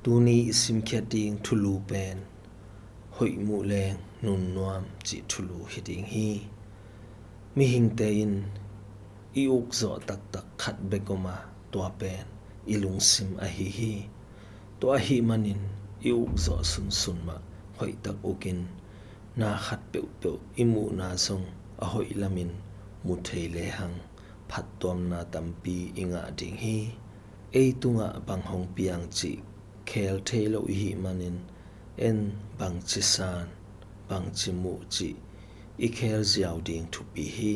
ตูนี้สิมเขียดิงทุลูแปนหอยมูแรงนุนนวมจิทุลูหิดิงฮีมีหิงเตอินอีอุกโซตักตักขัดเบกมาตัวแปนอีลุงซิมอหิฮีตัวอหิมันินอีอุกโซสุนสุนมาหอยตักอุกินนาขัดเปียวเปียวอิมูนาซงอหอยลามินมุเทเลหังผัดตวมนาตัมปีอิงะดิงฮีเอตุงะบังหงเปียงจิเคลเทโลอิหิมันินเอ็นบังจิซานบังจิมูจิอีเคลเจียวดิงทุปีฮี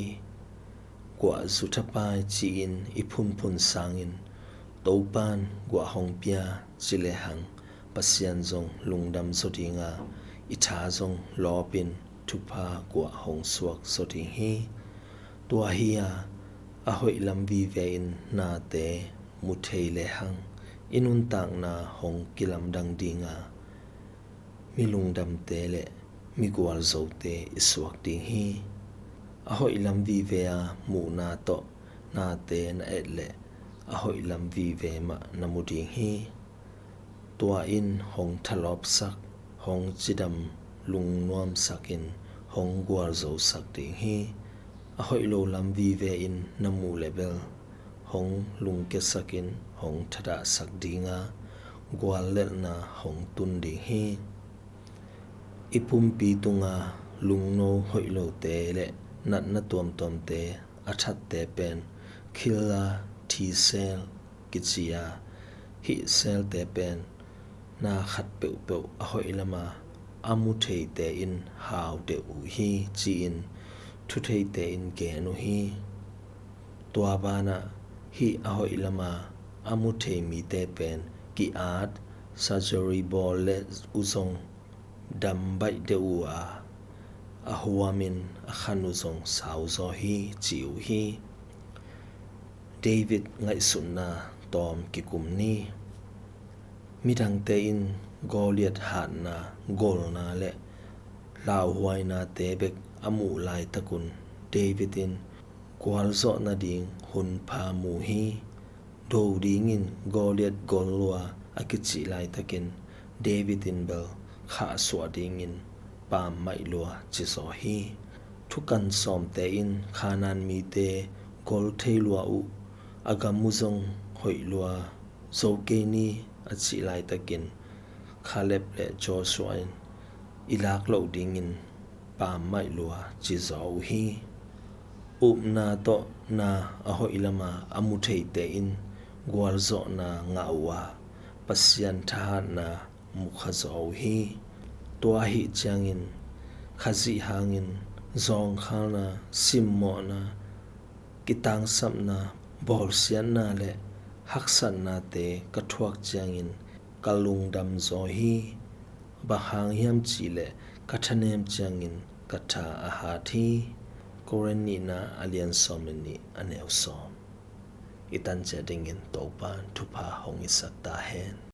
กว่าสุทปายจีอินอีพุนพุนสางอินโตปานกว่าหงเปียจิเลหังปัสยันจงลุงดำสดิงาอิทาจงลอปินทุพากว่าหงสวกสดิงฮีตัวฮียอหอยลำวีเวอินนาเตมุเทเลหังอินุนต่างนาหงกิลำดังดิงามีลุงดำเตเลมีกวาลโซเตอิสวกดิงฮีอหอยลำวีเวอามูนาโตนาเตนาเอเลอหอยลำวีเวมะนามุดิงฮีตัวอินหงทลอบสักหงจิดำลุงนวมสักินหงกวาลโซสักดิงฮีอหอยโลลำวีเวอินนามูเลเบลหงลุงเกสักินหงทดาสักดิงากวาลเลนาหงตุนดิงฮีอิปุมปีตุงาลุงโนหอยโลเตเลนัดนตวมตอมเตอัชัดเตเป็นคิลลาทีเซลกิจิยาฮิเซลเตเป็นนาขัดเปียวเปียวอหอยละมาอามุเทเตอินฮาวเดอูฮีจีอินทุเทเตอินเกนุฮีตัวบานะฮีอหอยละมาอามุเทมีเตเป็นกิอาดซาจอรีบอลเลอุซงดัมไบเดอูอาอหัวมินอขันุซงสาวซอฮีจิวฮีเดวิดไงสุนนาตอมกิกุมนี้มีดังเตอินกอเลียดหานนาโกลนาและลาวหวยนาเตเบกอมูลายตะกุนเดวิดินกวาลโซนาดิงหุนพามูฮีโดดิงินกอเลียดกอลลัวอากิจิลายตะกินเดวิดินเบลขาสวดิงินปามไม่ลัวจิซอฮีทุกันสอมเตอินคานันมีเตกอลเทลัวอุอากามุซงหอยลัวโซเกนีอาจิลายตะกินคาเลบและจอสวายอิลากโลดิงินปามไม่ลัวจิซอฮีอุบนาโตนาอหอยละมาอมุเทเตอินกวาลโซนางาวาปัสยันทานามุขซอฮีตัวหิจางอินขจิหางอินซองขางนาซิมโมนากิตังสัมนาบอลเสียนนาและหักสันนาเตกระทวกจางอินกะลุงดำซอฮีบะหางเฮียมจีและกัทเนมจางอินกัทาอาหาทีโกเรนีนาอเลียนซอมนีอเนลซอมอิตันเจดิงินโตปานทุพาหงอิสักตาเฮน